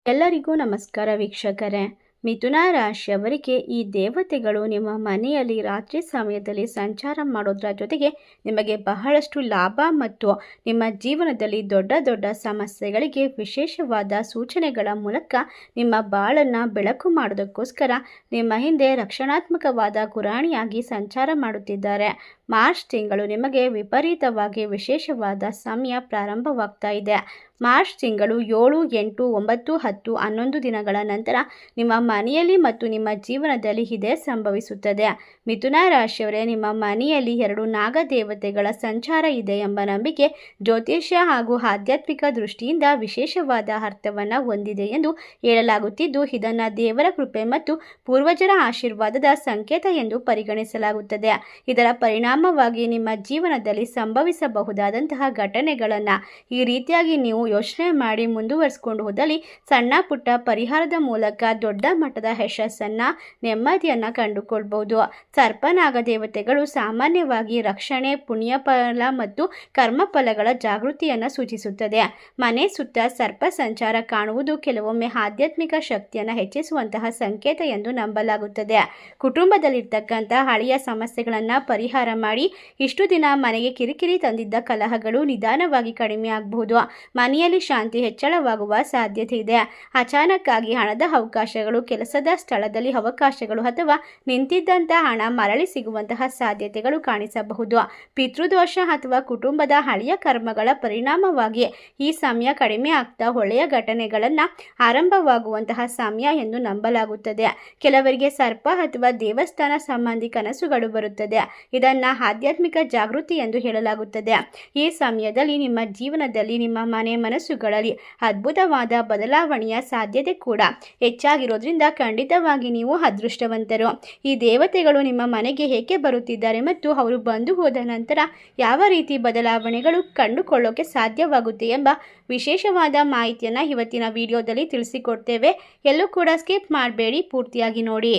ಎಲ್ಲರಿಗೂ ನಮಸ್ಕಾರ ವೀಕ್ಷಕರೇ. ಮಿಥುನ ರಾಶಿಯವರಿಗೆ ಈ ದೇವತೆಗಳು ನಿಮ್ಮ ಮನೆಯಲ್ಲಿ ರಾತ್ರಿ ಸಮಯದಲ್ಲಿ ಸಂಚಾರ ಮಾಡೋದ್ರ ಜೊತೆಗೆ ನಿಮಗೆ ಬಹಳಷ್ಟು ಲಾಭ ಮತ್ತು ನಿಮ್ಮ ಜೀವನದಲ್ಲಿ ದೊಡ್ಡ ದೊಡ್ಡ ಸಮಸ್ಯೆಗಳಿಗೆ ವಿಶೇಷವಾದ ಸೂಚನೆಗಳ ಮೂಲಕ ನಿಮ್ಮ ಬಾಳನ್ನು ಬೆಳಕು ಮಾಡೋದಕ್ಕೋಸ್ಕರ ನಿಮ್ಮ ಹಿಂದೆ ರಕ್ಷಣಾತ್ಮಕವಾದ ಗುರಾಣಿಯಾಗಿ ಸಂಚಾರ ಮಾಡುತ್ತಿದ್ದಾರೆ. ಮಾರ್ಚ್ ತಿಂಗಳು ನಿಮಗೆ ವಿಪರೀತವಾಗಿ ವಿಶೇಷವಾದ ಸಮಯ ಪ್ರಾರಂಭವಾಗ್ತಾ ಇದೆ. ಮಾರ್ಚ್ ತಿಂಗಳು 7, 8, 9, 10, 11 ದಿನಗಳ ನಂತರ ನಿಮ್ಮ ಮನೆಯಲ್ಲಿ ಮತ್ತು ನಿಮ್ಮ ಜೀವನದಲ್ಲಿ ಇದೇ ಸಂಭವಿಸುತ್ತದೆ. ಮಿಥುನ ರಾಶಿಯವರೇ, ನಿಮ್ಮ ಮನೆಯಲ್ಲಿ 2 ನಾಗದೇವತೆಗಳ ಸಂಚಾರ ಇದೆ ಎಂಬ ನಂಬಿಕೆ ಜ್ಯೋತಿಷ್ಯ ಹಾಗೂ ಆಧ್ಯಾತ್ಮಿಕ ದೃಷ್ಟಿಯಿಂದ ವಿಶೇಷವಾದ ಅರ್ಥವನ್ನು ಹೊಂದಿದೆ ಎಂದು ಹೇಳಲಾಗುತ್ತಿದ್ದು, ಇದನ್ನು ದೇವರ ಕೃಪೆ ಮತ್ತು ಪೂರ್ವಜರ ಆಶೀರ್ವಾದದ ಸಂಕೇತ ಎಂದು ಪರಿಗಣಿಸಲಾಗುತ್ತದೆ. ಇದರ ಪರಿಣಾಮವಾಗಿ ನಿಮ್ಮ ಜೀವನದಲ್ಲಿ ಸಂಭವಿಸಬಹುದಾದಂತಹ ಘಟನೆಗಳನ್ನು ಈ ರೀತಿಯಾಗಿ ನೀವು ಯೋಚನೆ ಮಾಡಿ ಮುಂದುವರಿಸಿಕೊಂಡು ಹೋದಲ್ಲಿ ಸಣ್ಣ ಪುಟ್ಟ ಪರಿಹಾರದ ಮೂಲಕ ದೊಡ್ಡ ಮಟ್ಟದ ಯಶಸ್ಸನ್ನು ನೆಮ್ಮದಿಯನ್ನು ಕಂಡುಕೊಳ್ಬಹುದು. ಸರ್ಪನಾಗ ದೇವತೆಗಳು ಸಾಮಾನ್ಯವಾಗಿ ರಕ್ಷಣೆ, ಪುಣ್ಯಫಲ ಮತ್ತು ಕರ್ಮಫಲಗಳ ಜಾಗೃತಿಯನ್ನು ಸೂಚಿಸುತ್ತದೆ. ಮನೆ ಸುತ್ತ ಸರ್ಪ ಸಂಚಾರ ಕಾಣುವುದು ಕೆಲವೊಮ್ಮೆ ಆಧ್ಯಾತ್ಮಿಕ ಶಕ್ತಿಯನ್ನು ಹೆಚ್ಚಿಸುವಂತಹ ಸಂಕೇತ ಎಂದು ನಂಬಲಾಗುತ್ತದೆ. ಕುಟುಂಬದಲ್ಲಿರ್ತಕ್ಕಂಥ ಹಳೆಯ ಸಮಸ್ಯೆಗಳನ್ನು ಪರಿಹಾರ ಮಾಡಿ ಇಷ್ಟು ದಿನ ಮನೆಗೆ ಕಿರಿಕಿರಿ ತಂದಿದ್ದ ಕಲಹಗಳು ನಿಧಾನವಾಗಿ ಕಡಿಮೆ ಆಗಬಹುದು. ಮನೆಯಲ್ಲಿ ಶಾಂತಿ ಹೆಚ್ಚಳವಾಗುವ ಸಾಧ್ಯತೆ ಇದೆ. ಅಚಾನಕ್ಕಾಗಿ ಹಣದ ಅವಕಾಶಗಳು, ಕೆಲಸದ ಸ್ಥಳದಲ್ಲಿ ಅವಕಾಶಗಳು ಅಥವಾ ನಿಂತಿದ್ದಂತಹ ಹಣ ಮರಳಿ ಸಿಗುವಂತಹ ಸಾಧ್ಯತೆಗಳು ಕಾಣಿಸಬಹುದು. ಪಿತೃದೋಷ ಅಥವಾ ಕುಟುಂಬದ ಹಳೆಯ ಕರ್ಮಗಳ ಪರಿಣಾಮವಾಗಿ ಈ ಸಮಯ ಕಡಿಮೆ ಆಗ್ತಾ ಒಳ್ಳೆಯ ಘಟನೆಗಳನ್ನು ಆರಂಭವಾಗುವಂತಹ ಸಮಯ ಎಂದು ನಂಬಲಾಗುತ್ತದೆ. ಕೆಲವರಿಗೆ ಸರ್ಪ ಅಥವಾ ದೇವಸ್ಥಾನ ಸಂಬಂಧಿ ಕನಸುಗಳು ಬರುತ್ತದೆ. ಇದನ್ನು ಆಧ್ಯಾತ್ಮಿಕ ಜಾಗೃತಿ ಎಂದು ಹೇಳಲಾಗುತ್ತದೆ. ಈ ಸಮಯದಲ್ಲಿ ನಿಮ್ಮ ಜೀವನದಲ್ಲಿ, ನಿಮ್ಮ ಮನೆ ಮನಸ್ಸುಗಳಲ್ಲಿ ಅದ್ಭುತವಾದ ಬದಲಾವಣೆಯ ಸಾಧ್ಯತೆ ಕೂಡ ಹೆಚ್ಚಾಗಿರೋದ್ರಿಂದ ಖಂಡಿತವಾಗಿ ನೀವು ಅದೃಷ್ಟವಂತರು. ಈ ದೇವತೆಗಳು ನಿಮ್ಮ ಮನೆಗೆ ಏಕೆ ಬರುತ್ತಿದ್ದಾರೆ ಮತ್ತು ಅವರು ಬಂದು ಹೋದ ನಂತರ ಯಾವ ರೀತಿ ಬದಲಾವಣೆಗಳು ಕಂಡುಕೊಳ್ಳೋಕೆ ಸಾಧ್ಯವಾಗುತ್ತೆ ಎಂಬ ವಿಶೇಷವಾದ ಮಾಹಿತಿಯನ್ನು ಇವತ್ತಿನ ವಿಡಿಯೋದಲ್ಲಿ ತಿಳಿಸಿಕೊಡ್ತೇವೆ. ಎಲ್ಲೂ ಕೂಡ ಸ್ಕಿಪ್ ಮಾಡಬೇಡಿ, ಪೂರ್ತಿಯಾಗಿ ನೋಡಿ.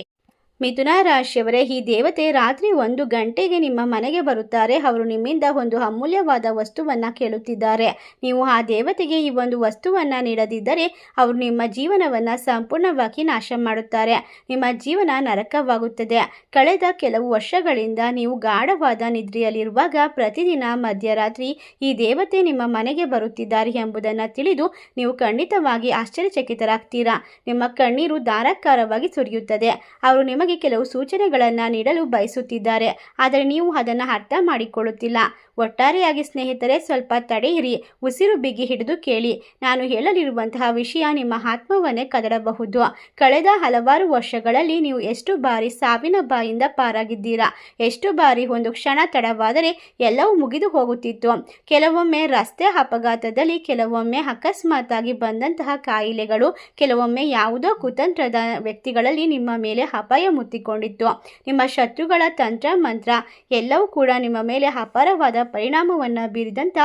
ಮಿಥುನ ರಾಶಿಯವರೇ, ಈ ದೇವತೆ ರಾತ್ರಿ 1 ಗಂಟೆಗೆ ನಿಮ್ಮ ಮನೆಗೆ ಬರುತ್ತಾರೆ. ಅವರು ನಿಮ್ಮಿಂದ ಒಂದು ಅಮೂಲ್ಯವಾದ ವಸ್ತುವನ್ನು ಕೇಳುತ್ತಿದ್ದಾರೆ. ನೀವು ಆ ದೇವತೆಗೆ ಈ ಒಂದು ವಸ್ತುವನ್ನು ನೀಡದಿದ್ದರೆ ಅವರು ನಿಮ್ಮ ಜೀವನವನ್ನು ಸಂಪೂರ್ಣವಾಗಿ ನಾಶ ಮಾಡುತ್ತಾರೆ. ನಿಮ್ಮ ಜೀವನ ನರಕವಾಗುತ್ತದೆ. ಕಳೆದ ಕೆಲವು ವರ್ಷಗಳಿಂದ ನೀವು ಗಾಢವಾದ ನಿದ್ರೆಯಲ್ಲಿರುವಾಗ ಪ್ರತಿದಿನ ಮಧ್ಯರಾತ್ರಿ ಈ ದೇವತೆ ನಿಮ್ಮ ಮನೆಗೆ ಬರುತ್ತಿದ್ದಾರೆ ಎಂಬುದನ್ನು ತಿಳಿದು ನೀವು ಖಂಡಿತವಾಗಿ ಆಶ್ಚರ್ಯಚಕಿತರಾಗ್ತೀರಾ. ನಿಮ್ಮ ಕಣ್ಣೀರು ಧಾರಾಕಾರವಾಗಿ ಸುರಿಯುತ್ತದೆ. ಅವರು ನಿಮಗೆ ಕೆಲವು ಸೂಚನೆಗಳನ್ನು ನೀಡಲು ಬಯಸುತ್ತಿದ್ದಾರೆ, ಆದರೆ ನೀವು ಅದನ್ನು ಅರ್ಥ ಮಾಡಿಕೊಳ್ಳುತ್ತಿಲ್ಲ. ಒಟ್ಟಾರೆಯಾಗಿ ಸ್ನೇಹಿತರೆ, ಸ್ವಲ್ಪ ತಡೆಯಿರಿ, ಉಸಿರು ಬಿಗಿ ಹಿಡಿದು ಕೇಳಿ. ನಾನು ಹೇಳಲಿರುವಂತಹ ವಿಷಯ ನಿಮ್ಮ ಆತ್ಮವನ್ನೇ ಕದಡಬಹುದು. ಕಳೆದ ಹಲವಾರು ವರ್ಷಗಳಲ್ಲಿ ನೀವು ಎಷ್ಟು ಬಾರಿ ಸಾವಿನ ಬಾಯಿಂದ ಪಾರಾಗಿದ್ದೀರಾ? ಎಷ್ಟು ಬಾರಿ ಒಂದು ಕ್ಷಣ ತಡವಾದರೆ ಎಲ್ಲವೂ ಮುಗಿದು ಹೋಗುತ್ತಿತ್ತು? ಕೆಲವೊಮ್ಮೆ ರಸ್ತೆ ಅಪಘಾತದಲ್ಲಿ, ಕೆಲವೊಮ್ಮೆ ಅಕಸ್ಮಾತ್ತಾಗಿ ಬಂದಂತಹ ಕಾಯಿಲೆಗಳು, ಕೆಲವೊಮ್ಮೆ ಯಾವುದೋ ಕುತಂತ್ರದ ವ್ಯಕ್ತಿಗಳಲ್ಲಿ ನಿಮ್ಮ ಮೇಲೆ ಅಪಾಯ ಮುತ್ತಿಕೊಂಡಿತ್ತು. ನಿಮ್ಮ ಶತ್ರುಗಳ ತಂತ್ರ ಮಂತ್ರ ಎಲ್ಲವೂ ಕೂಡ ನಿಮ್ಮ ಮೇಲೆ ಅಪಾರವಾದ ಪರಿಣಾಮವನ್ನು ಬೀರಿದಂಥ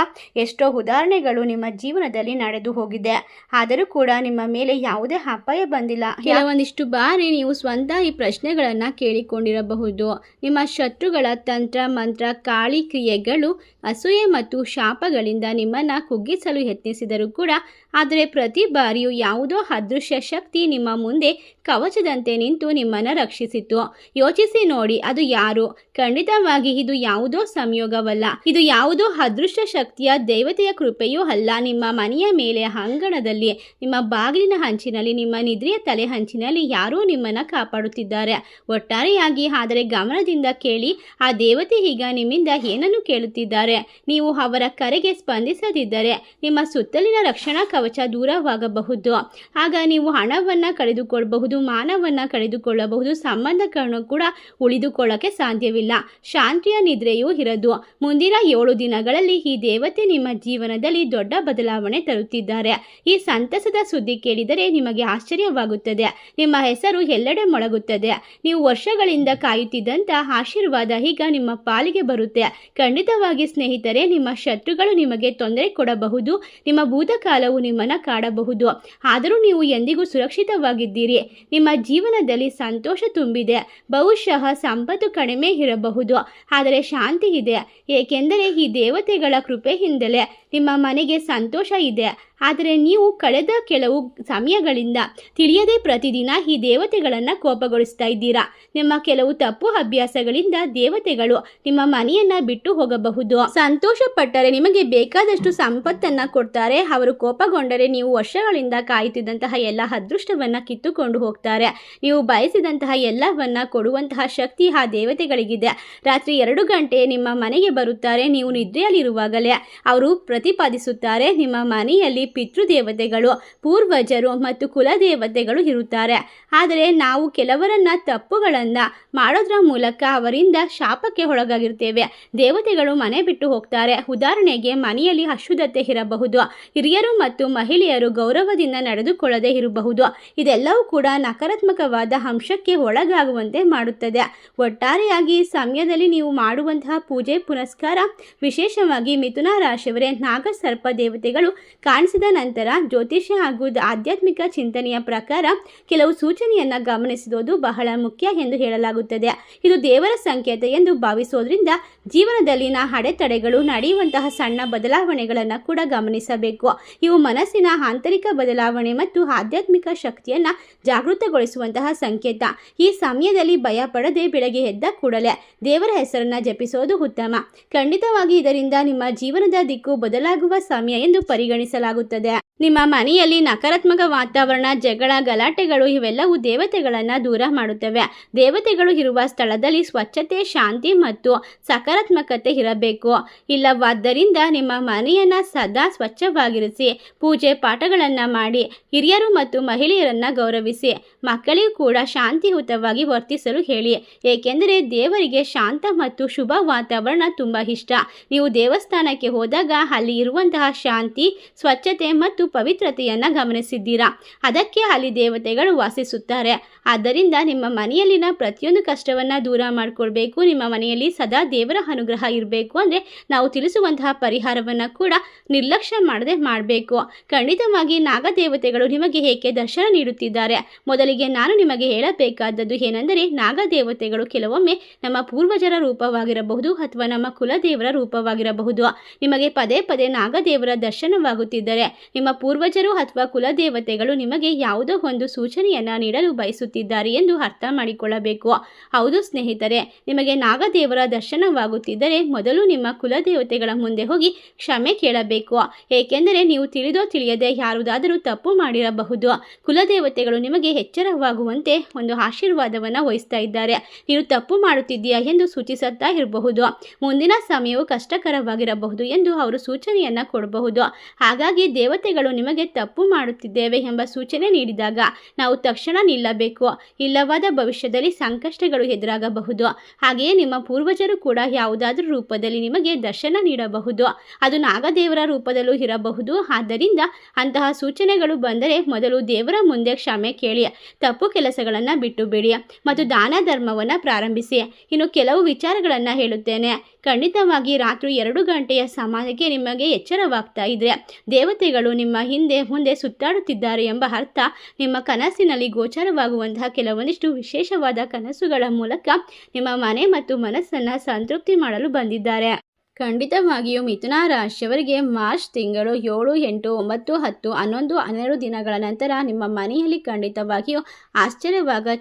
ಎಷ್ಟೋ ಉದಾಹರಣೆಗಳು ನಿಮ್ಮ ಜೀವನದಲ್ಲಿ ನಡೆದು ಹೋಗಿದೆ. ಆದರೂ ಕೂಡ ನಿಮ್ಮ ಮೇಲೆ ಯಾವುದೇ ಅಪಾಯ ಬಂದಿಲ್ಲ. ಕೆಲವೊಂದಿಷ್ಟು ಬಾರಿ ನೀವು ಸ್ವಂತ ಈ ಪ್ರಶ್ನೆಗಳನ್ನು ಕೇಳಿಕೊಂಡಿರಬಹುದು. ನಿಮ್ಮ ಶತ್ರುಗಳ ತಂತ್ರ ಮಂತ್ರ, ಕಾಳಿ ಕ್ರಿಯೆಗಳು, ಅಸೂಯೆ ಮತ್ತು ಶಾಪಗಳಿಂದ ನಿಮ್ಮನ್ನು ಕುಗ್ಗಿಸಲು ಯತ್ನಿಸಿದರೂ ಕೂಡ, ಆದರೆ ಪ್ರತಿ ಬಾರಿಯೂ ಯಾವುದೋ ಅದೃಶ್ಯ ಶಕ್ತಿ ನಿಮ್ಮ ಮುಂದೆ ಕವಚದಂತೆ ನಿಂತು ನಿಮ್ಮನ್ನು ರಕ್ಷಿಸಿತು. ಯೋಚಿಸಿ ನೋಡಿ, ಅದು ಯಾರು? ಖಂಡಿತವಾಗಿ ಇದು ಯಾವುದೋ ಸಂಯೋಗವಲ್ಲ. ಇದು ಯಾವುದೋ ಅದೃಶ್ಯ ಶಕ್ತಿಯ ದೇವತೆಯ ಕೃಪೆಯೂ ಅಲ್ಲ. ನಿಮ್ಮ ಮನೆಯ ಮೇಲೆ, ಅಂಗಣದಲ್ಲಿ, ನಿಮ್ಮ ಬಾಗಿಲಿನ ಹಂಚಿನಲ್ಲಿ, ನಿಮ್ಮ ನಿದ್ರೆಯ ತಲೆ ಹಂಚಿನಲ್ಲಿ ಯಾರೋ ನಿಮ್ಮನ್ನು ಕಾಪಾಡುತ್ತಿದ್ದಾರೆ. ಒಟ್ಟಾರೆಯಾಗಿ ಆದರೆ ಗಮನದಿಂದ ಕೇಳಿ, ಆ ದೇವತೆ ಈಗ ನಿಮ್ಮಿಂದ ಏನನ್ನು ಕೇಳುತ್ತಿದ್ದಾರೆ? ನೀವು ಅವರ ಕರೆಗೆ ಸ್ಪಂದಿಸದಿದ್ದರೆ ನಿಮ್ಮ ಸುತ್ತಲಿನ ರಕ್ಷಣಾ ಕವಚ ದೂರವಾಗಬಹುದು. ಆಗ ನೀವು ಹಣವನ್ನು ಕಳೆದುಕೊಳ್ಳಬಹುದು, ಮಾನವನ್ನು ಕಳೆದುಕೊಳ್ಳಬಹುದು, ಸಂಬಂಧಗಳನ್ನು ಕೂಡ ಉಳಿದುಕೊಳ್ಳಕ್ಕೆ ಸಾಧ್ಯವಿಲ್ಲ. ಶಾಂತಿಯ ನಿದ್ರೆಯೂ ಇರದು. ಮುಂದಿನ 7 ದಿನಗಳಲ್ಲಿ ಈ ದೇವತೆ ನಿಮ್ಮ ಜೀವನದಲ್ಲಿ ದೊಡ್ಡ ಬದಲಾವಣೆ ತರುತ್ತಿದ್ದಾರೆ. ಈ ಸಂತಸದ ಸುದ್ದಿ ಕೇಳಿದರೆ ನಿಮಗೆ ಆಶ್ಚರ್ಯವಾಗುತ್ತದೆ. ನಿಮ್ಮ ಹೆಸರು ಎಲ್ಲೆಡೆ ಮೊಳಗುತ್ತದೆ. ನೀವು ವರ್ಷಗಳಿಂದ ಕಾಯುತ್ತಿದ್ದಂಥ ಆಶೀರ್ವಾದ ಈಗ ನಿಮ್ಮ ಪಾಲಿಗೆ ಬರುತ್ತೆ. ಖಂಡಿತವಾಗಿ ಸ್ನೇಹಿತರೆ, ನಿಮ್ಮ ಶತ್ರುಗಳು ನಿಮಗೆ ತೊಂದರೆ ಕೊಡಬಹುದು, ನಿಮ್ಮ ಭೂತಕಾಲವು ನಿಮ್ಮನ್ನು ಕಾಡಬಹುದು, ಆದರೂ ನೀವು ಎಂದಿಗೂ ಸುರಕ್ಷಿತವಾಗಿದ್ದೀರಿ. ನಿಮ್ಮ ಜೀವನದಲ್ಲಿ ಸಂತೋಷ ತುಂಬಿದೆ. ಬಹುಶಃ ಸಂಪತ್ತು ಕಡಿಮೆ ಇರಬಹುದು, ಆದರೆ ಶಾಂತಿ ಇದೆ. ಏಕೆಂದರೆ ಈ ದೇವತೆಗಳ ಕೃಪೆಯಿಂದಲೇ ನಿಮ್ಮ ಮನೆಗೆ ಸಂತೋಷ ಇದೆ. ಆದರೆ ನೀವು ಕಳೆದ ಕೆಲವು ಸಮಯಗಳಿಂದ ತಿಳಿಯದೆ ಪ್ರತಿದಿನ ಈ ದೇವತೆಗಳನ್ನು ಕೋಪಗೊಳಿಸ್ತಾ ಇದ್ದೀರಾ. ನಿಮ್ಮ ಕೆಲವು ತಪ್ಪು ಅಭ್ಯಾಸಗಳಿಂದ ದೇವತೆಗಳು ನಿಮ್ಮ ಮನೆಯನ್ನ ಬಿಟ್ಟು ಹೋಗಬಹುದು. ಸಂತೋಷ ಪಟ್ಟರೆ ನಿಮಗೆ ಬೇಕಾದಷ್ಟು ಸಂಪತ್ತನ್ನ ಕೊಡ್ತಾರೆ. ಅವರು ಕೋಪಗೊಂಡರೆ ನೀವು ವರ್ಷಗಳಿಂದ ಕಾಯುತ್ತಿದ್ದಂತಹ ಎಲ್ಲ ಅದೃಷ್ಟವನ್ನ ಕಿತ್ತುಕೊಂಡು ಹೋಗ್ತಾರೆ. ನೀವು ಬಯಸಿದಂತಹ ಎಲ್ಲವನ್ನ ಕೊಡುವಂತಹ ಶಕ್ತಿ ಆ ದೇವತೆಗಳಿಗಿದೆ. ರಾತ್ರಿ 2 ಗಂಟೆ ನಿಮ್ಮ ಮನೆಗೆ ಬರುತ್ತಾರೆ. ನೀವು ನಿದ್ರೆಯಲ್ಲಿರುವಾಗಲೇ ಅವರು ಪ್ರತಿಪಾದಿಸುತ್ತಾರೆ. ನಿಮ್ಮ ಮನೆಯಲ್ಲಿ ಪಿತೃದೇವತೆಗಳು, ಪೂರ್ವಜರು ಮತ್ತು ಕುಲದೇವತೆಗಳು ಇರುತ್ತಾರೆ. ಆದರೆ ನಾವು ಕೆಲವರನ್ನ ತಪ್ಪುಗಳನ್ನ ಮಾಡೋದ್ರ ಮೂಲಕ ಅವರಿಂದ ಶಾಪಕ್ಕೆ ಒಳಗಾಗಿರ್ತೇವೆ. ದೇವತೆಗಳು ಮನೆ ಬಿಟ್ಟು ಹೋಗ್ತಾರೆ. ಉದಾಹರಣೆಗೆ ಮನೆಯಲ್ಲಿ ಅಶುದ್ಧತೆ ಇರಬಹುದು, ಹಿರಿಯರು ಮತ್ತು ಮಹಿಳೆಯರು ಗೌರವದಿಂದ ನಡೆದುಕೊಳ್ಳದೆ ಇರಬಹುದು. ಇದೆಲ್ಲವೂ ಕೂಡ ನಕಾರಾತ್ಮಕವಾದ ಅಂಶಕ್ಕೆ ಒಳಗಾಗುವಂತೆ ಮಾಡುತ್ತದೆ. ಒಟ್ಟಾರೆಯಾಗಿ ಈ ಸಮಯದಲ್ಲಿ ನೀವು ಮಾಡುವಂತಹ ಪೂಜೆ ಪುನಸ್ಕಾರ, ವಿಶೇಷವಾಗಿ ಮಿಥುನ ರಾಶಿಯವರೇ, ನಾಗಸರ್ಪ ದೇವತೆಗಳು ಕಾಣಿಸಿದ ನಂತರ ಜ್ಯೋತಿಷ್ಯ ಹಾಗೂ ಆಧ್ಯಾತ್ಮಿಕ ಚಿಂತನೆಯ ಪ್ರಕಾರ ಕೆಲವು ಸೂಚನೆಯನ್ನು ಗಮನಿಸುವುದು ಬಹಳ ಮುಖ್ಯ ಎಂದು ಹೇಳಲಾಗುತ್ತದೆ. ಇದು ದೇವರ ಸಂಕೇತ ಎಂದು ಭಾವಿಸೋದ್ರಿಂದ ಜೀವನದಲ್ಲಿನ ಅಡೆತಡೆಗಳು, ನಡೆಯುವಂತಹ ಸಣ್ಣ ಬದಲಾವಣೆಗಳನ್ನು ಕೂಡ ಗಮನಿಸಬೇಕು. ಇವು ಮನಸ್ಸಿನ ಆಂತರಿಕ ಬದಲಾವಣೆ ಮತ್ತು ಆಧ್ಯಾತ್ಮಿಕ ಶಕ್ತಿಯನ್ನು ಜಾಗೃತಗೊಳಿಸುವಂತಹ ಸಂಕೇತ. ಈ ಸಮಯದಲ್ಲಿ ಭಯ ಪಡದೆ ಬೆಳಗ್ಗೆ ಎದ್ದ ಕೂಡಲೇ ದೇವರ ಹೆಸರನ್ನು ಜಪಿಸೋದು ಉತ್ತಮ. ಖಂಡಿತವಾಗಿ ಇದರಿಂದ ನಿಮ್ಮ ಜೀವನದ ದಿಕ್ಕು ಬದಲಾಗುವ ಸಮಯ ಎಂದು ಪರಿಗಣಿಸಲಾಗುತ್ತದೆ. ನಿಮ್ಮ ಮನೆಯಲ್ಲಿ ನಕಾರಾತ್ಮಕ ವಾತಾವರಣ, ಜಗಳ, ಗಲಾಟೆಗಳು ಇವೆಲ್ಲವೂ ದೇವತೆಗಳನ್ನು ದೂರ ಮಾಡುತ್ತವೆ. ದೇವತೆಗಳು ಇರುವ ಸ್ಥಳದಲ್ಲಿ ಸ್ವಚ್ಛತೆ, ಶಾಂತಿ ಮತ್ತು ಸಕಾರಾತ್ಮಕತೆ ಇರಬೇಕು. ಇಲ್ಲವಾದ್ದರಿಂದ ನಿಮ್ಮ ಮನೆಯನ್ನು ಸದಾ ಸ್ವಚ್ಛವಾಗಿರಿಸಿ, ಪೂಜೆ ಪಾಠಗಳನ್ನು ಮಾಡಿ, ಹಿರಿಯರು ಮತ್ತು ಮಹಿಳೆಯರನ್ನು ಗೌರವಿಸಿ, ಮಕ್ಕಳಿಗೂ ಕೂಡ ಶಾಂತಿಯುತವಾಗಿ ವರ್ತಿಸಲು ಹೇಳಿ. ಏಕೆಂದರೆ ದೇವರಿಗೆ ಶಾಂತ ಮತ್ತು ಶುಭ ವಾತಾವರಣ ತುಂಬ ಇಷ್ಟ. ನೀವು ದೇವಸ್ಥಾನಕ್ಕೆ ಹೋದಾಗ ಅಲ್ಲಿ ಇರುವಂತಹ ಶಾಂತಿ, ಸ್ವಚ್ಛತೆ ಮತ್ತು ಪವಿತ್ರತೆಯನ್ನು ಗಮನಿಸಿದ್ದೀರಾ. ಅದಕ್ಕೆ ಅಲ್ಲಿ ದೇವತೆಗಳು ವಾಸಿಸುತ್ತಾರೆ. ಆದ್ದರಿಂದ ನಿಮ್ಮ ಮನೆಯಲ್ಲಿನ ಪ್ರತಿಯೊಂದು ಕಷ್ಟವನ್ನು ದೂರ ಮಾಡಿಕೊಳ್ಬೇಕು. ನಿಮ್ಮ ಮನೆಯಲ್ಲಿ ಸದಾ ದೇವರ ಅನುಗ್ರಹ ಇರಬೇಕು ಅಂದರೆ ನಾವು ತಿಳಿಸುವಂತಹ ಪರಿಹಾರವನ್ನು ಕೂಡ ನಿರ್ಲಕ್ಷ್ಯ ಮಾಡದೆ ಮಾಡಬೇಕು. ಖಂಡಿತವಾಗಿ ನಾಗದೇವತೆಗಳು ನಿಮಗೆ ಏಕೆ ದರ್ಶನ ನೀಡುತ್ತಿದ್ದಾರೆ? ಮೊದಲಿಗೆ ನಾನು ನಿಮಗೆ ಹೇಳಬೇಕಾದದ್ದು ಏನೆಂದರೆ, ನಾಗದೇವತೆಗಳು ಕೆಲವೊಮ್ಮೆ ನಮ್ಮ ಪೂರ್ವಜರ ರೂಪವಾಗಿರಬಹುದು ಅಥವಾ ನಮ್ಮ ಕುಲದೇವರ ರೂಪವಾಗಿರಬಹುದು. ನಿಮಗೆ ಪದೇ ಪದೇ ನಾಗದೇವರ ದರ್ಶನವಾಗುತ್ತಿದ್ದರೆ ನಿಮ್ಮ ಪೂರ್ವಜರು ಅಥವಾ ಕುಲದೇವತೆಗಳು ನಿಮಗೆ ಯಾವುದೋ ಒಂದು ಸೂಚನೆಯನ್ನು ನೀಡಲು ಬಯಸುತ್ತಿದ್ದಾರೆ ಎಂದು ಅರ್ಥ ಮಾಡಿಕೊಳ್ಳಬೇಕು. ಹೌದು ಸ್ನೇಹಿತರೆ, ನಿಮಗೆ ನಾಗದೇವರ ದರ್ಶನವಾಗುತ್ತಿದ್ದರೆ ಮೊದಲು ನಿಮ್ಮ ಕುಲದೇವತೆಗಳ ಮುಂದೆ ಹೋಗಿ ಕ್ಷಮೆ ಕೇಳಬೇಕು. ಏಕೆಂದರೆ ನೀವು ತಿಳಿದೋ ತಿಳಿಯದೆ ಯಾರುದಾದರೂ ತಪ್ಪು ಮಾಡಿರಬಹುದು. ಕುಲದೇವತೆಗಳು ನಿಮಗೆ ಎಚ್ಚರವಾಗುವಂತೆ ಒಂದು ಆಶೀರ್ವಾದವನ್ನು ವಹಿಸ್ತಾ ಇದ್ದಾರೆ. ನೀನು ತಪ್ಪು ಮಾಡುತ್ತಿದ್ದೀಯಾ ಎಂದು ಸೂಚಿಸುತ್ತಾ ಇರಬಹುದು. ಮುಂದಿನ ಸಮಯವು ಕಷ್ಟಕರವಾಗಿರಬಹುದು ಎಂದು ಅವರು ಸೂಚನೆಯನ್ನು ಕೊಡಬಹುದು. ಹಾಗಾಗಿ ದೇವತೆಗಳು ನಿಮಗೆ ತಪ್ಪು ಮಾಡುತ್ತಿದ್ದೇವೆ ಎಂಬ ಸೂಚನೆ ನೀಡಿದಾಗ ನಾವು ತಕ್ಷಣ ನಿಲ್ಲಬೇಕು. ಇಲ್ಲವಾದ ಭವಿಷ್ಯದಲ್ಲಿ ಸಂಕಷ್ಟಗಳು ಎದುರಾಗಬಹುದು. ಹಾಗೆಯೇ ನಿಮ್ಮ ಪೂರ್ವಜರು ಕೂಡ ಯಾವುದಾದ್ರೂ ರೂಪದಲ್ಲಿ ನಿಮಗೆ ದರ್ಶನ ನೀಡಬಹುದು. ಅದು ನಾಗದೇವರ ರೂಪದಲ್ಲೂ ಇರಬಹುದು. ಆದ್ದರಿಂದ ಅಂತಹ ಸೂಚನೆಗಳು ಬಂದರೆ ಮೊದಲು ದೇವರ ಮುಂದೆ ಕ್ಷಮೆ ಕೇಳಿ, ತಪ್ಪು ಕೆಲಸಗಳನ್ನು ಬಿಟ್ಟು ಬಿಡಿ ಮತ್ತು ದಾನ ಧರ್ಮವನ್ನು ಪ್ರಾರಂಭಿಸಿ. ಇನ್ನು ಕೆಲವು ವಿಚಾರಗಳನ್ನು ಹೇಳುತ್ತೇನೆ. ಖಂಡಿತವಾಗಿ ರಾತ್ರಿ 2 ಗಂಟೆಯ ಸಮಯಕ್ಕೆ ನಿಮಗೆ ಎಚ್ಚರವಾಗ್ತಾ ಇದ್ರೆ ದೇವತೆಗಳು ನಿಮ್ಮ ಹಿಂದೆ ಮುಂದೆ ಸುತ್ತಾಡುತ್ತಿದ್ದಾರೆ ಎಂಬ ಅರ್ಥ. ನಿಮ್ಮ ಕನಸಿನಲ್ಲಿ ಗೋಚರವಾಗುವಂತಹ ಕೆಲವೊಂದಿಷ್ಟು ವಿಶೇಷವಾದ ಕನಸುಗಳ ಮೂಲಕ ನಿಮ್ಮ ಮನೆ ಮತ್ತು ಮನಸ್ಸನ್ನು ಸಂತೃಪ್ತಿ ಮಾಡಲು ಬಂದಿದ್ದಾರೆ. ಖಂಡಿತವಾಗಿಯೂ ಮಿಥುನ ರಾಶಿಯವರಿಗೆ ಮಾರ್ಚ್ ತಿಂಗಳು 7, 8, 9, 10, 11, 12 ದಿನಗಳ ನಂತರ ನಿಮ್ಮ ಮನೆಯಲ್ಲಿ ಖಂಡಿತವಾಗಿಯೂ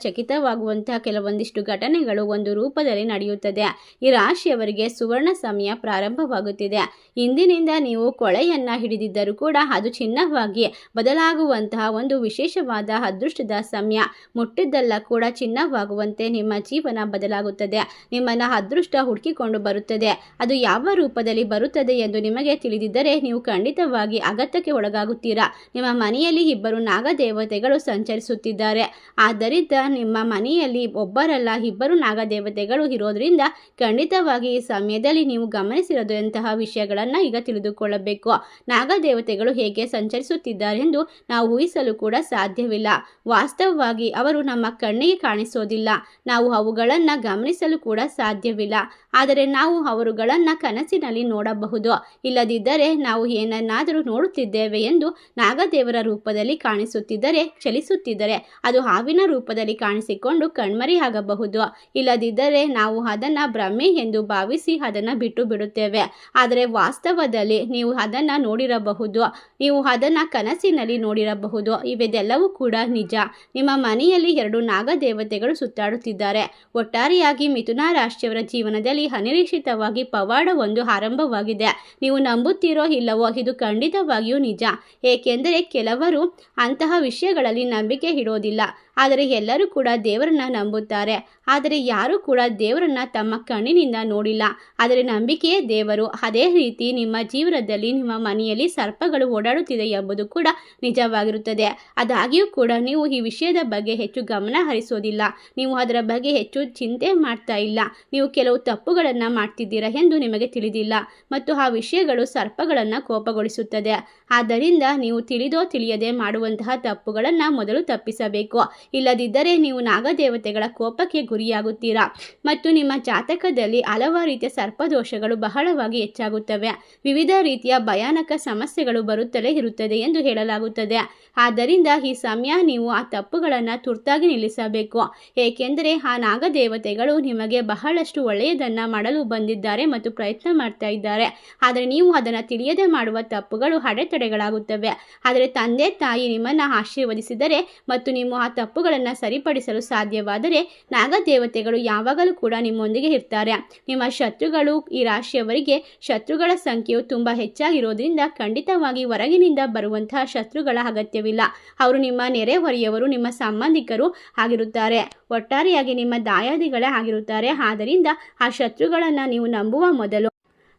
ಚಕಿತವಾಗುವಂತಹ ಕೆಲವೊಂದಿಷ್ಟು ಘಟನೆಗಳು ಒಂದು ರೂಪದಲ್ಲಿ ನಡೆಯುತ್ತದೆ. ಈ ರಾಶಿಯವರಿಗೆ ಸುವರ್ಣ ಸಮಯ ಪ್ರಾರಂಭವಾಗುತ್ತಿದೆ. ಇಂದಿನಿಂದ ನೀವು ಕೊಳೆಯನ್ನು ಹಿಡಿದಿದ್ದರೂ ಕೂಡ ಅದು ಚಿನ್ನವಾಗಿ ಬದಲಾಗುವಂತಹ ಒಂದು ವಿಶೇಷವಾದ ಅದೃಷ್ಟದ ಸಮಯ. ಮುಟ್ಟಿದ್ದೆಲ್ಲ ಕೂಡ ಚಿನ್ನವಾಗುವಂತೆ ನಿಮ್ಮ ಜೀವನ ಬದಲಾಗುತ್ತದೆ. ನಿಮ್ಮನ್ನು ಅದೃಷ್ಟ ಹುಡುಕಿಕೊಂಡು ಬರುತ್ತದೆ. ಅದು ಯಾವ ರೂಪದಲ್ಲಿ ಬರುತ್ತದೆ ಎಂದು ನಿಮಗೆ ತಿಳಿದಿದ್ದರೆ ನೀವು ಖಂಡಿತವಾಗಿ ಅಗತ್ಯಕ್ಕೆ ಒಳಗಾಗುತ್ತೀರಾ. ನಿಮ್ಮ ಮನೆಯಲ್ಲಿ 2 ನಾಗದೇವತೆಗಳು ಸಂಚರಿಸುತ್ತಿದ್ದಾರೆ. ಆದ್ದರಿಂದ ನಿಮ್ಮ ಮನೆಯಲ್ಲಿ ಒಬ್ಬರಲ್ಲ 2 ನಾಗದೇವತೆಗಳು ಇರೋದ್ರಿಂದ ಖಂಡಿತವಾಗಿ ಈ ಸಮಯದಲ್ಲಿ ನೀವು ಗಮನಿಸಿರದಂತಹ ವಿಷಯಗಳನ್ನು ಈಗ ತಿಳಿದುಕೊಳ್ಳಬೇಕು. ನಾಗದೇವತೆಗಳು ಹೇಗೆ ಸಂಚರಿಸುತ್ತಿದ್ದಾರೆ ಎಂದು ನಾವು ಊಹಿಸಲು ಕೂಡ ಸಾಧ್ಯವಿಲ್ಲ. ವಾಸ್ತವವಾಗಿ ಅವರು ನಮ್ಮ ಕಣ್ಣಿಗೆ ಕಾಣಿಸೋದಿಲ್ಲ. ನಾವು ಅವುಗಳನ್ನು ಗಮನಿಸಲು ಕೂಡ ಸಾಧ್ಯವಿಲ್ಲ. ಆದರೆ ನಾವು ಅವರುಗಳನ್ನು ಕನಸಿನಲ್ಲಿ ನೋಡಬಹುದು. ಇಲ್ಲದಿದ್ದರೆ ನಾವು ಏನನ್ನಾದರೂ ನೋಡುತ್ತಿದ್ದೇವೆ ಎಂದು ನಾಗದೇವರ ರೂಪದಲ್ಲಿ ಕಾಣಿಸುತ್ತಿದ್ದರೆ, ಚಲಿಸುತ್ತಿದ್ದರೆ ಅದು ಹಾವಿನ ರೂಪದಲ್ಲಿ ಕಾಣಿಸಿಕೊಂಡು ಕಣ್ಮರೆಯಾಗಬಹುದು. ಇಲ್ಲದಿದ್ದರೆ ನಾವು ಅದನ್ನು ಭ್ರಮೆ ಎಂದು ಭಾವಿಸಿ ಅದನ್ನು ಬಿಟ್ಟು ಬಿಡುತ್ತೇವೆ. ಆದರೆ ವಾಸ್ತವದಲ್ಲಿ ನೀವು ಅದನ್ನು ನೋಡಿರಬಹುದು, ನೀವು ಅದನ್ನು ಕನಸಿನಲ್ಲಿ ನೋಡಿರಬಹುದು. ಇವೆಲ್ಲವೂ ಕೂಡ ನಿಜ. ನಿಮ್ಮ ಮನೆಯಲ್ಲಿ 2 ನಾಗದೇವತೆಗಳು ಸುತ್ತಾಡುತ್ತಿದ್ದಾರೆ. ಒಟ್ಟಾರೆಯಾಗಿ ಮಿಥುನ ರಾಶಿಯವರ ಜೀವನದಲ್ಲಿ ಅನಿರೀಕ್ಷಿತವಾಗಿ ಪವಾಡವೊಂದು ಆರಂಭವಾಗಿದೆ. ನೀವು ನಂಬುತ್ತೀರೋ ಇಲ್ಲವೋ, ಇದು ಖಂಡಿತವಾಗಿಯೂ ನಿಜ. ಏಕೆಂದರೆ ಕೆಲವರು ಅಂತಹ ವಿಷಯಗಳಲ್ಲಿ ನಂಬಿಕೆ ಇಡೋದಿಲ್ಲ. ಆದರೆ ಎಲ್ಲರೂ ಕೂಡ ದೇವರನ್ನ ನಂಬುತ್ತಾರೆ. ಆದರೆ ಯಾರೂ ಕೂಡ ದೇವರನ್ನ ತಮ್ಮ ಕಣ್ಣಿನಿಂದ ನೋಡಿಲ್ಲ. ಆದರೆ ನಂಬಿಕೆಯೇ ದೇವರು. ಅದೇ ರೀತಿ ನಿಮ್ಮ ಜೀವನದಲ್ಲಿ ನಿಮ್ಮ ಮನೆಯಲ್ಲಿ ಸರ್ಪಗಳು ಓಡಾಡುತ್ತಿದೆ ಎಂಬುದು ಕೂಡ ನಿಜವಾಗಿರುತ್ತದೆ. ಆದಾಗ್ಯೂ ಕೂಡ ನೀವು ಈ ವಿಷಯದ ಬಗ್ಗೆ ಹೆಚ್ಚು ಗಮನ ಹರಿಸೋದಿಲ್ಲ. ನೀವು ಅದರ ಬಗ್ಗೆ ಹೆಚ್ಚು ಚಿಂತೆ ಮಾಡ್ತಾ ಇಲ್ಲ. ನೀವು ಕೆಲವು ತಪ್ಪುಗಳನ್ನು ಮಾಡ್ತಿದ್ದೀರಾ ಎಂದು ನಿಮಗೆ ತಿಳಿದಿಲ್ಲ ಮತ್ತು ಆ ವಿಷಯಗಳು ಸರ್ಪಗಳನ್ನು ಕೋಪಗೊಳಿಸುತ್ತದೆ. ಆದ್ದರಿಂದ ನೀವು ತಿಳಿದೋ ತಿಳಿಯದೆ ಮಾಡುವಂತಹ ತಪ್ಪುಗಳನ್ನು ಮೊದಲು ತಪ್ಪಿಸಬೇಕು. ಇಲ್ಲದಿದ್ದರೆ ನೀವು ನಾಗದೇವತೆಗಳ ಕೋಪಕ್ಕೆ ಗುರಿಯಾಗುತ್ತೀರಾ ಮತ್ತು ನಿಮ್ಮ ಜಾತಕದಲ್ಲಿ ಹಲವಾರು ರೀತಿಯ ಸರ್ಪದೋಷಗಳು ಬಹಳವಾಗಿ ಹೆಚ್ಚಾಗುತ್ತವೆ. ವಿವಿಧ ರೀತಿಯ ಭಯಾನಕ ಸಮಸ್ಯೆಗಳು ಬರುತ್ತಲೇ ಇರುತ್ತದೆ ಎಂದು ಹೇಳಲಾಗುತ್ತದೆ. ಆದ್ದರಿಂದ ಈ ಸಮಯ ನೀವು ಆ ತಪ್ಪುಗಳನ್ನು ತುರ್ತಾಗಿ ನಿಲ್ಲಿಸಬೇಕು. ಏಕೆಂದರೆ ಆ ನಾಗದೇವತೆಗಳು ನಿಮಗೆ ಬಹಳಷ್ಟು ಒಳ್ಳೆಯದನ್ನು ಮಾಡಲು ಬಂದಿದ್ದಾರೆ ಮತ್ತು ಪ್ರಯತ್ನ ಮಾಡ್ತಾ ಇದ್ದಾರೆ. ಆದರೆ ನೀವು ಅದನ್ನು ತಿಳಿಯದೆ ಮಾಡುವ ತಪ್ಪುಗಳು ಅಡೆತಡೆಗಳಾಗುತ್ತವೆ. ಆದರೆ ತಂದೆ ತಾಯಿ ನಿಮ್ಮನ್ನು ಆಶೀರ್ವದಿಸಿದರೆ ಮತ್ತು ನೀವು ಆ ತಪ್ಪುಗಳನ್ನು ಸರಿಪಡಿಸಲು ಸಾಧ್ಯವಾದರೆ ನಾಗದೇವತೆಗಳು ಯಾವಾಗಲೂ ಕೂಡ ನಿಮ್ಮೊಂದಿಗೆ ಇರ್ತಾರೆ. ನಿಮ್ಮ ಶತ್ರುಗಳು, ಈ ರಾಶಿಯವರಿಗೆ ಶತ್ರುಗಳ ಸಂಖ್ಯೆಯು ತುಂಬ ಹೆಚ್ಚಾಗಿರೋದ್ರಿಂದ ಖಂಡಿತವಾಗಿ ಹೊರಗಿನಿಂದ ಬರುವಂತಹ ಶತ್ರುಗಳ ಅಗತ್ಯವಿಲ್ಲ. ಅವರು ನಿಮ್ಮ ನೆರೆಹೊರೆಯವರು, ನಿಮ್ಮ ಸಂಬಂಧಿಕರು ಆಗಿರುತ್ತಾರೆ. ಒಟ್ಟಾರೆಯಾಗಿ ನಿಮ್ಮ ದಾಯಾದಿಗಳೇ ಆಗಿರುತ್ತಾರೆ. ಆದ್ದರಿಂದ ಆ ಶತ್ರುಗಳನ್ನು ನೀವು ನಂಬುವ ಮೊದಲು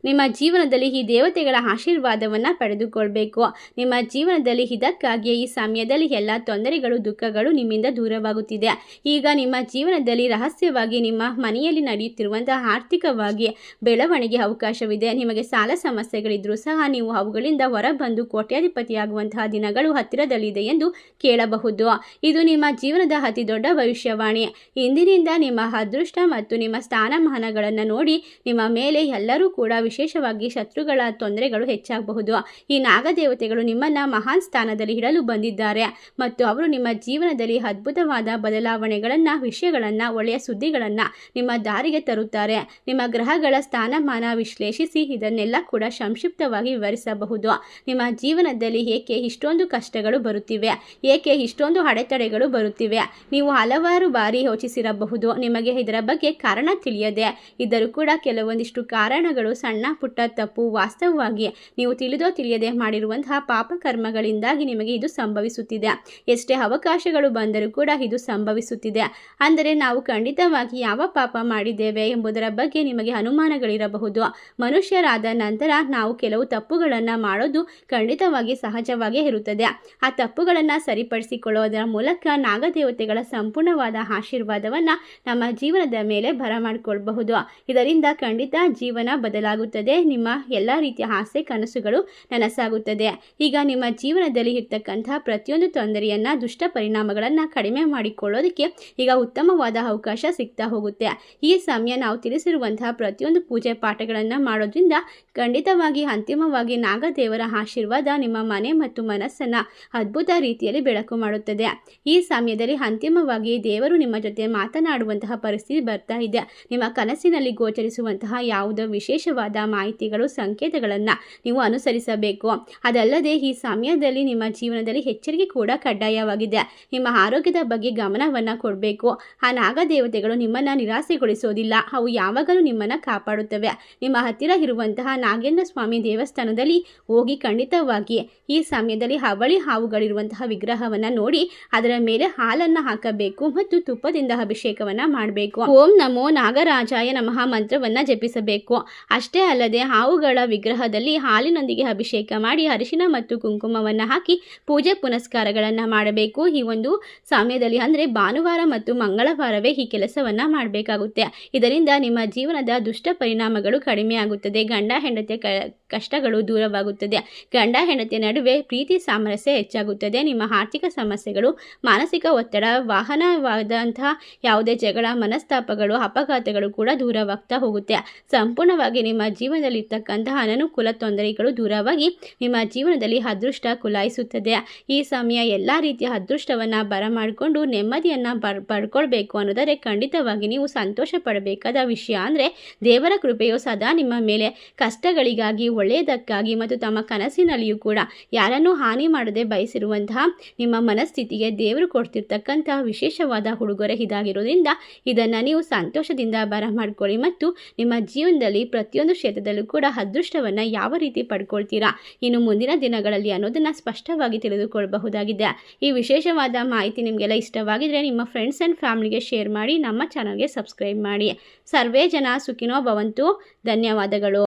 ನಿಮ್ಮ ಜೀವನದಲ್ಲಿ ಈ ದೇವತೆಗಳ ಆಶೀರ್ವಾದವನ್ನು ಪಡೆದುಕೊಳ್ಬೇಕು. ನಿಮ್ಮ ಜೀವನದಲ್ಲಿ ಇದಕ್ಕಾಗಿಯೇ ಈ ಸಮಯದಲ್ಲಿ ಎಲ್ಲ ತೊಂದರೆಗಳು, ದುಃಖಗಳು ನಿಮ್ಮಿಂದ ದೂರವಾಗುತ್ತಿದೆ. ಈಗ ನಿಮ್ಮ ಜೀವನದಲ್ಲಿ ರಹಸ್ಯವಾಗಿ ನಿಮ್ಮ ಮನೆಯಲ್ಲಿ ನಡೆಯುತ್ತಿರುವಂತಹ ಆರ್ಥಿಕವಾಗಿ ಬೆಳವಣಿಗೆ ಅವಕಾಶವಿದೆ. ನಿಮಗೆ ಸಾಲ ಸಮಸ್ಯೆಗಳಿದ್ರೂ ಸಹ ನೀವು ಅವುಗಳಿಂದ ಹೊರಬಂದು ಕೋಟ್ಯಾಧಿಪತಿಯಾಗುವಂತಹ ದಿನಗಳು ಹತ್ತಿರದಲ್ಲಿದೆ ಎಂದು ಕೇಳಬಹುದು. ಇದು ನಿಮ್ಮ ಜೀವನದ ಅತಿ ದೊಡ್ಡ ಭವಿಷ್ಯವಾಣಿ. ಇಂದಿನಿಂದ ನಿಮ್ಮ ಅದೃಷ್ಟ ಮತ್ತು ನಿಮ್ಮ ಸ್ಥಾನಮಾನಗಳನ್ನು ನೋಡಿ ನಿಮ್ಮ ಮೇಲೆ ಎಲ್ಲರೂ ಕೂಡ ವಿಶೇಷವಾಗಿ ಶತ್ರುಗಳ ತೊಂದರೆಗಳು ಹೆಚ್ಚಾಗಬಹುದು. ಈ ನಾಗದೇವತೆಗಳು ನಿಮ್ಮನ್ನು ಮಹಾನ್ ಸ್ಥಾನದಲ್ಲಿ ಇಡಲು ಬಂದಿದ್ದಾರೆ ಮತ್ತು ಅವರು ನಿಮ್ಮ ಜೀವನದಲ್ಲಿ ಅದ್ಭುತವಾದ ಬದಲಾವಣೆಗಳನ್ನು, ವಿಷಯಗಳನ್ನು, ಒಳ್ಳೆಯ ಸುದ್ದಿಗಳನ್ನು ನಿಮ್ಮ ದಾರಿಗೆ ತರುತ್ತಾರೆ. ನಿಮ್ಮ ಗ್ರಹಗಳ ಸ್ಥಾನಮಾನ ವಿಶ್ಲೇಷಿಸಿ ಇದನ್ನೆಲ್ಲ ಕೂಡ ಸಂಕ್ಷಿಪ್ತವಾಗಿ ವಿವರಿಸಬಹುದು. ನಿಮ್ಮ ಜೀವನದಲ್ಲಿ ಏಕೆ ಇಷ್ಟೊಂದು ಕಷ್ಟಗಳು ಬರುತ್ತಿವೆ, ಏಕೆ ಇಷ್ಟೊಂದು ಅಡೆತಡೆಗಳು ಬರುತ್ತಿವೆ, ನೀವು ಹಲವಾರು ಬಾರಿ ಯೋಚಿಸಿರಬಹುದು. ನಿಮಗೆ ಇದರ ಬಗ್ಗೆ ಕಾರಣ ತಿಳಿಯದೆ ಇದ್ದರೂ ಕೂಡ ಕೆಲವೊಂದಿಷ್ಟು ಕಾರಣಗಳು ಸಣ್ಣ ಪುಟ್ಟ ತಪ್ಪು, ವಾಸ್ತವವಾಗಿ ನೀವು ತಿಳಿದೋ ತಿಳಿಯದೆ ಮಾಡಿರುವಂತಹ ಪಾಪಕರ್ಮಗಳಿಂದಾಗಿ ನಿಮಗೆ ಇದು ಸಂಭವಿಸುತ್ತಿದೆ. ಎಷ್ಟೇ ಅವಕಾಶಗಳು ಬಂದರೂ ಕೂಡ ಇದು ಸಂಭವಿಸುತ್ತಿದೆ. ಅಂದರೆ ನಾವು ಖಂಡಿತವಾಗಿ ಯಾವ ಪಾಪ ಮಾಡಿದ್ದೇವೆ ಎಂಬುದರ ಬಗ್ಗೆ ನಿಮಗೆ ಅನುಮಾನಗಳಿರಬಹುದು. ಮನುಷ್ಯರಾದ ನಂತರ ನಾವು ಕೆಲವು ತಪ್ಪುಗಳನ್ನು ಮಾಡೋದು ಖಂಡಿತವಾಗಿ ಸಹಜವಾಗೇ ಇರುತ್ತದೆ. ಆ ತಪ್ಪುಗಳನ್ನು ಸರಿಪಡಿಸಿಕೊಳ್ಳೋದರ ಮೂಲಕ ನಾಗದೇವತೆಗಳ ಸಂಪೂರ್ಣವಾದ ಆಶೀರ್ವಾದವನ್ನು ನಮ್ಮ ಜೀವನದ ಮೇಲೆ ಬರಮಾಡಿಕೊಳ್ಳಬಹುದು. ಇದರಿಂದ ಖಂಡಿತ ಜೀವನ ಬದಲಾಗುತ್ತದೆ. ನಿಮ್ಮ ಎಲ್ಲ ರೀತಿಯ ಆಸೆ ಕನಸುಗಳು ನನಸಾಗುತ್ತದೆ. ಈಗ ನಿಮ್ಮ ಜೀವನದಲ್ಲಿ ಇರ್ತಕ್ಕಂತಹ ಪ್ರತಿಯೊಂದು ತೊಂದರೆಯನ್ನು, ದುಷ್ಟ ಪರಿಣಾಮಗಳನ್ನು ಕಡಿಮೆ ಮಾಡಿಕೊಳ್ಳೋದಕ್ಕೆ ಈಗ ಉತ್ತಮವಾದ ಅವಕಾಶ ಸಿಗ್ತಾ ಹೋಗುತ್ತೆ. ಈ ಸಮಯ ನಾವು ತಿಳಿಸಿರುವಂತಹ ಪ್ರತಿಯೊಂದು ಪೂಜೆ ಪಾಠಗಳನ್ನು ಮಾಡೋದ್ರಿಂದ ಖಂಡಿತವಾಗಿ ಅಂತಿಮವಾಗಿ ನಾಗದೇವರ ಆಶೀರ್ವಾದ ನಿಮ್ಮ ಮನೆ ಮತ್ತು ಮನಸ್ಸನ್ನು ಅದ್ಭುತ ರೀತಿಯಲ್ಲಿ ಬೆಳಕು ಮಾಡುತ್ತದೆ. ಈ ಸಮಯದಲ್ಲಿ ಅಂತಿಮವಾಗಿ ದೇವರು ನಿಮ್ಮ ಜೊತೆ ಮಾತನಾಡುವಂತಹ ಪರಿಸ್ಥಿತಿ ಬರ್ತಾ ಇದೆ. ನಿಮ್ಮ ಕನಸಿನಲ್ಲಿ ಗೋಚರಿಸುವಂತಹ ಯಾವುದೋ ವಿಶೇಷವಾದ ಮಾಹಿತಿಗಳು, ಸಂಕೇತಗಳನ್ನು ನೀವು ಅನುಸರಿಸಬೇಕು. ಅದಲ್ಲದೆ ಈ ಸಮಯದಲ್ಲಿ ನಿಮ್ಮ ಜೀವನದಲ್ಲಿ ಎಚ್ಚರಿಕೆ ಕೂಡ ಕಡ್ಡಾಯವಾಗಿದೆ. ನಿಮ್ಮ ಆರೋಗ್ಯದ ಬಗ್ಗೆ ಗಮನವನ್ನು ಕೊಡಬೇಕು. ಆ ನಾಗದೇವತೆಗಳು ನಿಮ್ಮನ್ನು ನಿರಾಸೆಗೊಳಿಸೋದಿಲ್ಲ. ಅವು ಯಾವಾಗಲೂ ನಿಮ್ಮನ್ನು ಕಾಪಾಡುತ್ತವೆ. ನಿಮ್ಮ ಹತ್ತಿರ ಇರುವಂತಹ ನಾಗೇಂದ್ರ ಸ್ವಾಮಿ ದೇವಸ್ಥಾನದಲ್ಲಿ ಹೋಗಿ ಖಂಡಿತವಾಗಿ ಈ ಸಮಯದಲ್ಲಿ ಅವಳಿ ಹಾವುಗಳಿರುವಂತಹ ವಿಗ್ರಹವನ್ನು ನೋಡಿ ಅದರ ಮೇಲೆ ಹಾಲನ್ನು ಹಾಕಬೇಕು ಮತ್ತು ತುಪ್ಪದಿಂದ ಅಭಿಷೇಕವನ್ನು ಮಾಡಬೇಕು. ಓಂ ನಮೋ ನಾಗರಾಜಾಯ ನಮಃ ಮಂತ್ರವನ್ನು ಜಪಿಸಬೇಕು. ಅಷ್ಟೇ ಅಲ್ಲದೆ ಹಾವುಗಳ ವಿಗ್ರಹದಲ್ಲಿ ಹಾಲಿನೊಂದಿಗೆ ಅಭಿಷೇಕ ಮಾಡಿ ಅರಿಶಿನ ಮತ್ತು ಕುಂಕುಮವನ್ನು ಹಾಕಿ ಪೂಜೆ ಪುನಸ್ಕಾರಗಳನ್ನು ಮಾಡಬೇಕು. ಈ ಒಂದು ಸಮಯದಲ್ಲಿ ಅಂದರೆ ಭಾನುವಾರ ಮತ್ತು ಮಂಗಳವಾರವೇ ಈ ಕೆಲಸವನ್ನು ಮಾಡಬೇಕಾಗುತ್ತೆ. ಇದರಿಂದ ನಿಮ್ಮ ಜೀವನದ ದುಷ್ಟ ಪರಿಣಾಮಗಳು ಕಡಿಮೆ ಆಗುತ್ತದೆ. ಗಂಡ ಹೆಂಡತಿಯ ಕಷ್ಟಗಳು ದೂರವಾಗುತ್ತದೆ. ಗಂಡ ಹೆಂಡತಿಯ ನಡುವೆ ಪ್ರೀತಿ ಸಾಮರಸ್ಯ ಹೆಚ್ಚಾಗುತ್ತದೆ. ನಿಮ್ಮ ಆರ್ಥಿಕ ಸಮಸ್ಯೆಗಳು, ಮಾನಸಿಕ ಒತ್ತಡ, ವಾಹನವಾದಂತಹ ಯಾವುದೇ ಜಗಳ, ಮನಸ್ತಾಪಗಳು, ಅಪಘಾತಗಳು ಕೂಡ ದೂರವಾಗ್ತಾ ಹೋಗುತ್ತೆ. ಸಂಪೂರ್ಣವಾಗಿ ನಿಮ್ಮ ಜೀವನದಲ್ಲಿ ಇರ್ತಕ್ಕಂತಹ ಅನನುಕೂಲ ತೊಂದರೆಗಳು ದೂರವಾಗಿ ನಿಮ್ಮ ಜೀವನದಲ್ಲಿ ಅದೃಷ್ಟ ಕುಲಾಯಿಸುತ್ತದೆ. ಈ ಸಮಯ ಎಲ್ಲ ರೀತಿಯ ಅದೃಷ್ಟವನ್ನು ಬರಮಾಡಿಕೊಂಡು ನೆಮ್ಮದಿಯನ್ನು ಪಡ್ಕೊಳ್ಬೇಕು ಅನ್ನೋದಾದರೆ ಖಂಡಿತವಾಗಿ ನೀವು ಸಂತೋಷ ಪಡಬೇಕಾದ ವಿಷಯ ಅಂದರೆ ದೇವರ ಕೃಪೆಯು ಸದಾ ನಿಮ್ಮ ಮೇಲೆ ಕಷ್ಟಗಳಿಗಾಗಿ, ಒಳ್ಳೆಯದಕ್ಕಾಗಿ ಮತ್ತು ತಮ್ಮ ಕನಸಿನಲ್ಲಿಯೂ ಕೂಡ ಯಾರನ್ನೂ ಹಾನಿ ಮಾಡದೆ ಬಯಸಿರುವಂತಹ ನಿಮ್ಮ ಮನಸ್ಥಿತಿಗೆ ದೇವರು ಕೊಡ್ತಿರ್ತಕ್ಕಂತಹ ವಿಶೇಷವಾದ ಉಡುಗೊರೆ ಇದಾಗಿರೋದ್ರಿಂದ ಇದನ್ನು ನೀವು ಸಂತೋಷದಿಂದ ಬರಮಾಡ್ಕೊಳ್ಳಿ ಮತ್ತು ನಿಮ್ಮ ಜೀವನದಲ್ಲಿ ಪ್ರತಿಯೊಂದು ಕ್ಷೇತ್ರದಲ್ಲೂ ಕೂಡ ಅದೃಷ್ಟವನ್ನು ಯಾವ ರೀತಿ ಪಡ್ಕೊಳ್ತೀರಾ ಇನ್ನು ಮುಂದಿನ ದಿನಗಳಲ್ಲಿ ಅನ್ನೋದನ್ನು ಸ್ಪಷ್ಟವಾಗಿ ತಿಳಿದುಕೊಳ್ಳಬಹುದಾಗಿದೆ. ಈ ವಿಶೇಷವಾದ ಮಾಹಿತಿ ನಿಮಗೆಲ್ಲ ಇಷ್ಟವಾಗಿದ್ದರೆ ನಿಮ್ಮ ಫ್ರೆಂಡ್ಸ್ ಆ್ಯಂಡ್ ಫ್ಯಾಮಿಲಿಗೆ ಶೇರ್ ಮಾಡಿ, ನಮ್ಮ ಚಾನಲ್ಗೆ ಸಬ್ಸ್ಕ್ರೈಬ್ ಮಾಡಿ. ಸರ್ವೇ ಜನ ಸುಖಿನೋ ಭವಂತು. ಧನ್ಯವಾದಗಳು.